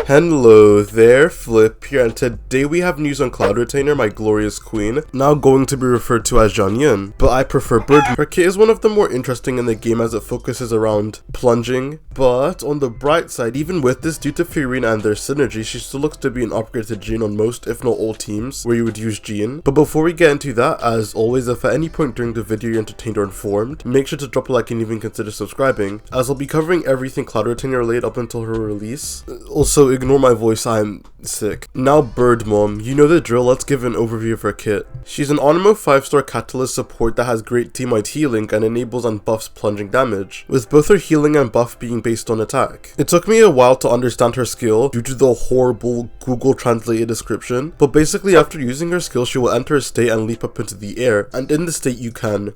Hello there, Flip here, and today we have news on Cloud Retainer, my glorious queen, now going to be referred to as Xianyun, but I prefer Bird. Her kit is one of the more interesting in the game as it focuses around plunging, but on the bright side, even with this, due to Fiorina and their synergy, she still looks to be an upgrade to Jean on most, if not all teams, where you would use Jean. But before we get into that, as always, if at any point during the video you're entertained or informed, make sure to drop a like and even consider subscribing, as I'll be covering everything Cloud Retainer related up until her release. Also, ignore my voice, I'm sick. Now Bird Mom, you know the drill, let's give an overview of her kit. She's an Onimo 5-star Catalyst support that has great teammate healing and enables and buffs plunging damage, with both her healing and buff being based on attack. It took me a while to understand her skill due to the horrible Google translated description, but basically after using her skill she will enter a state and leap up into the air, and in the state you can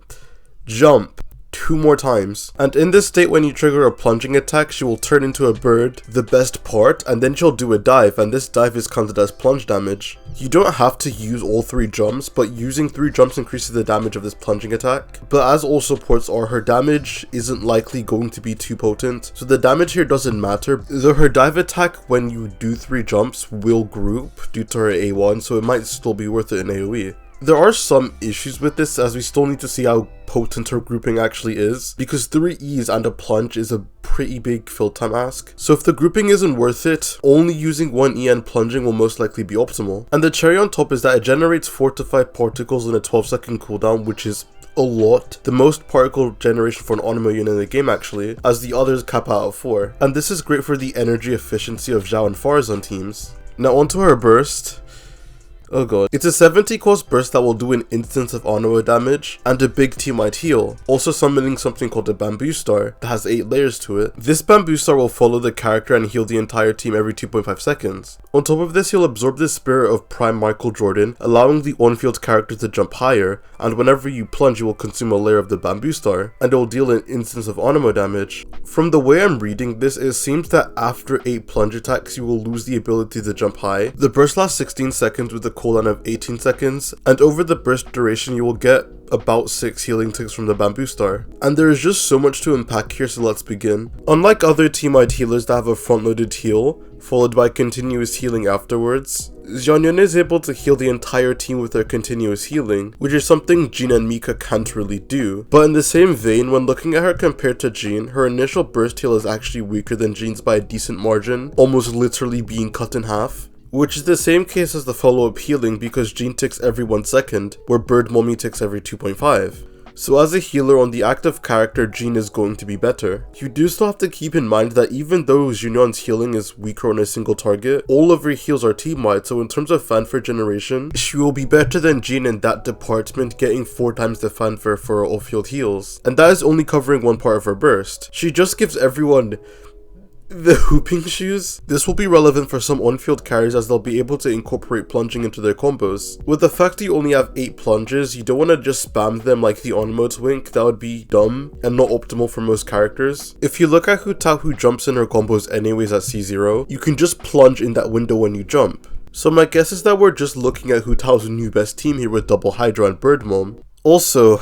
jump 2 more times. And in this state, when you trigger a plunging attack, she will turn into a bird, the best part, and then she'll do a dive, and this dive is counted as plunge damage. You don't have to use all 3 jumps, but using 3 jumps increases the damage of this plunging attack. But as all supports are, her damage isn't likely going to be too potent, so the damage here doesn't matter, though her dive attack when you do 3 jumps will group due to her A1, so it might still be worth it in AoE. There are some issues with this, as we still need to see how potent her grouping actually is, because 3 E's and a plunge is a pretty big fill time ask. So if the grouping isn't worth it, only using 1 E and plunging will most likely be optimal. And the cherry on top is that it generates 4 to 5 particles in a 12-second cooldown, which is a lot. The most particle generation for an Onimo unit in the game actually, as the others cap out at 4. And this is great for the energy efficiency of Xiao and Farazan teams. Now onto her burst. Oh god. It's a 70 cost burst that will do an instance of Onimo damage and a big teammate heal, also summoning something called a Bamboo Star that has 8 layers to it. This Bamboo Star will follow the character and heal the entire team every 2.5 seconds. On top of this, he'll absorb the spirit of Prime Michael Jordan, allowing the on-field character to jump higher, and whenever you plunge you will consume a layer of the Bamboo Star, and it will deal an instance of Onimo damage. From the way I'm reading this, it seems that after 8 plunge attacks you will lose the ability to jump high. The burst lasts 16 seconds with a cooldown of 18 seconds, and over the burst duration you will get about 6 healing ticks from the Bamboo Star. And there is just so much to unpack here, so let's begin. Unlike other teammate healers that have a front-loaded heal, followed by continuous healing afterwards, Xianyun is able to heal the entire team with her continuous healing, which is something Jean and Mika can't really do. But in the same vein, when looking at her compared to Jean, her initial burst heal is actually weaker than Jean's by a decent margin, almost literally being cut in half. Which is the same case as the follow-up healing, because Jean ticks every 1 second, where Bird Mommy ticks every 2.5. So as a healer on the active character, Jean is going to be better. You do still have to keep in mind that even though Xianyun's healing is weaker on a single target, all of her heals are team-wide, so in terms of fanfare generation, she will be better than Jean in that department, getting 4 times the fanfare for her off-field heals. And that is only covering one part of her burst. She just gives everyone the hooping shoes. This will be relevant for some on-field carries as they'll be able to incorporate plunging into their combos. With the fact that you only have 8 plunges, you don't want to just spam them like the on-mode's wink, that would be dumb and not optimal for most characters. If you look at Hu Tao, who jumps in her combos anyways at C0, you can just plunge in that window when you jump. So my guess is that we're just looking at Hu Tao's new best team here with Double Hydra and Bird Mom. Also,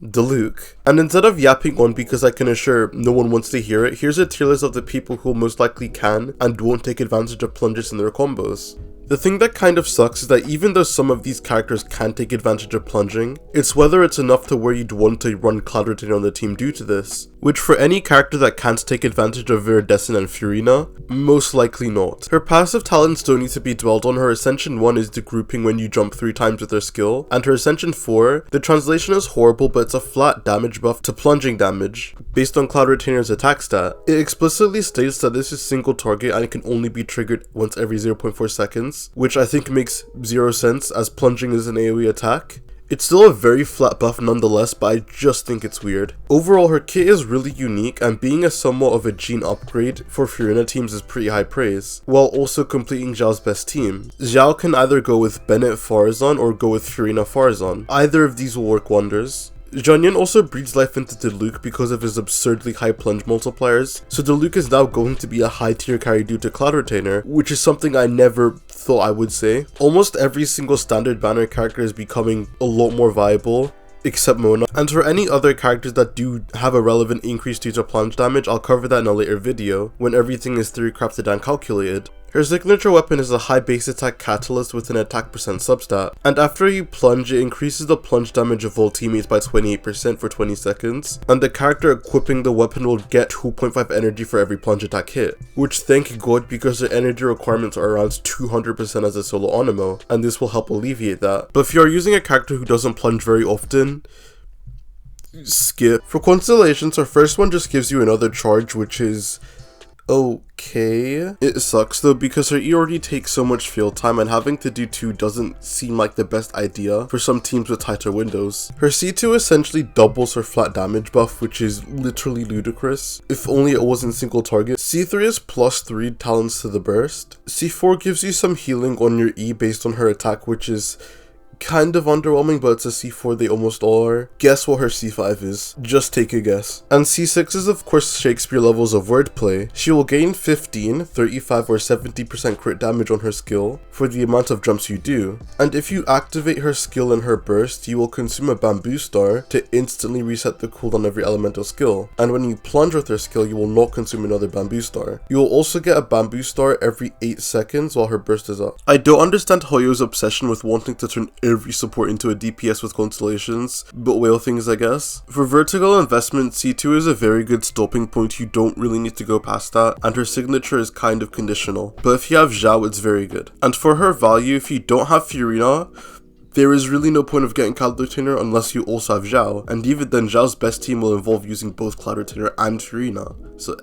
Diluc. And instead of yapping on because I can assure no one wants to hear it, here's a tier list of the people who most likely can and won't take advantage of plunges in their combos. The thing that kind of sucks is that even though some of these characters can take advantage of plunging, it's whether it's enough to where you'd want to run Cloud Retainer on the team due to this. Which for any character that can't take advantage of Viridescent and Fiorina, most likely not. Her passive talents don't need to be dwelled on. Her Ascension 1 is the grouping when you jump 3 times with her skill, and her Ascension 4, the translation is horrible but it's a flat damage buff to plunging damage, based on Cloud Retainer's attack stat. It explicitly states that this is single target and it can only be triggered once every 0.4 seconds, which I think makes 0 sense as plunging is an AoE attack. It's still a very flat buff nonetheless, but I just think it's weird. Overall, her kit is really unique, and being a somewhat of a Jean upgrade for Fiorina teams is pretty high praise, while also completing Xiao's best team. Xiao can either go with Bennett Farazan or go with Fiorina Farazan. Either of these will work wonders. Xianyun also breathes life into Diluc because of his absurdly high plunge multipliers, so Diluc is now going to be a high tier carry due to Cloud Retainer, which is something I never thought I would say. Almost every single standard banner character is becoming a lot more viable, except Mona. And for any other characters that do have a relevant increase due to plunge damage, I'll cover that in a later video, when everything is theory crafted and calculated. Her signature weapon is a high base attack catalyst with an attack percent substat, and after you plunge, it increases the plunge damage of all teammates by 28% for 20 seconds, and the character equipping the weapon will get 2.5 energy for every plunge attack hit, which thank God because the energy requirements are around 200% as a solo Onimo, and this will help alleviate that. But if you are using a character who doesn't plunge very often, skip. For Constellations, her first one just gives you another charge, which is okay. It sucks though because her E already takes so much field time, and having to do 2 doesn't seem like the best idea for some teams with tighter windows. Her C2 essentially doubles her flat damage buff, which is literally ludicrous. If only it wasn't single target. C3 is +3 talents to the burst. C4 gives you some healing on your E based on her attack, which is kind of underwhelming, but it's a C4, they almost all are. Guess what her C5 is. Just take a guess. And C6 is of course Shakespeare levels of wordplay. She will gain 15, 35 or 70% crit damage on her skill for the amount of jumps you do. And if you activate her skill in her burst, you will consume a bamboo star to instantly reset the cooldown of every elemental skill. And when you plunge with her skill, you will not consume another bamboo star. You will also get a bamboo star every 8 seconds while her burst is up. I don't understand Hoyo's obsession with wanting to turn every support into a DPS with Constellations, but whale things I guess. For vertical investment, C2 is a very good stopping point, you don't really need to go past that, and her signature is kind of conditional, but if you have Xiao it's very good. And for her value, if you don't have Fiorina, there is really no point of getting Cloud Retainer unless you also have Xiao, and even then Xiao's best team will involve using both Cloud Retainer and Fiorina, so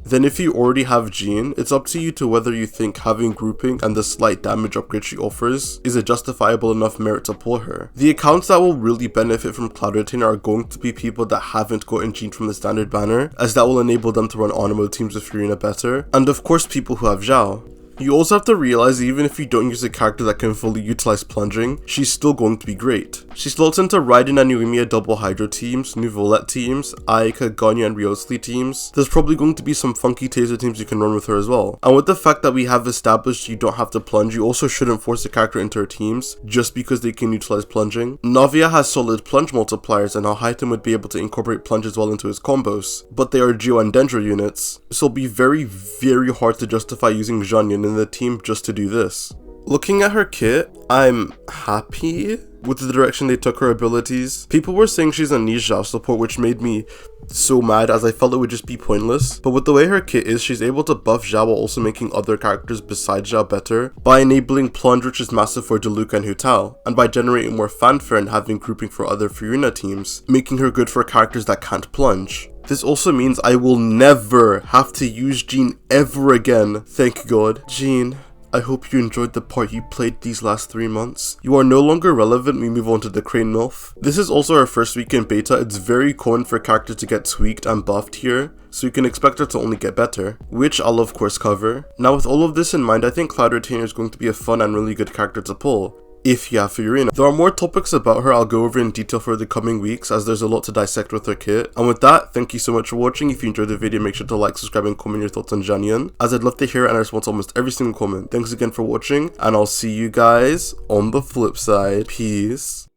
Then if you already have Jean, it's up to you to whether you think having grouping and the slight damage upgrade she offers is a justifiable enough merit to pull her. The accounts that will really benefit from Cloud Retainer are going to be people that haven't gotten Jean from the standard banner, as that will enable them to run Onimo teams with Fiorina better, and of course people who have Xiao. You also have to realize even if you don't use a character that can fully utilize plunging, she's still going to be great. She slots into Raiden and Yuimiya double Hydro teams, new Volette teams, Aika, Ganya and Riosli teams. There's probably going to be some funky taser teams you can run with her as well. And with the fact that we have established you don't have to plunge, you also shouldn't force a character into her teams just because they can utilize plunging. Navia has solid plunge multipliers and Alhaitham would be able to incorporate plunges well into his combos, but they are Geo and Dendro units, so it'll be very hard to justify using Xianyun in the team just to do this. Looking at her kit, I'm happy with the direction they took her abilities. People were saying she's a niche Xiao support, which made me so mad as I felt it would just be pointless. But with the way her kit is, she's able to buff Xiao while also making other characters besides Xiao better by enabling plunge, which is massive for Diluc and Hu Tao, and by generating more fanfare and having grouping for other Fiorina teams, making her good for characters that can't plunge. This also means I will never have to use Jean ever again, thank God. Jean, I hope you enjoyed the part you played these last 3 months. You are no longer relevant, we move on to the Crane MILF. This is also our first week in beta. It's very common for a character to get tweaked and buffed here, so you can expect her to only get better, which I'll of course cover. Now with all of this in mind, I think Cloud Retainer is going to be a fun and really good character to pull, if you have Fiorina. There are more topics about her I'll go over in detail for the coming weeks, as there's a lot to dissect with her kit. And with that, thank you so much for watching. If you enjoyed the video, make sure to like, subscribe and comment your thoughts on Xianyun, as I'd love to hear it and I respond to almost every single comment. Thanks again for watching, and I'll see you guys on the flip side. Peace.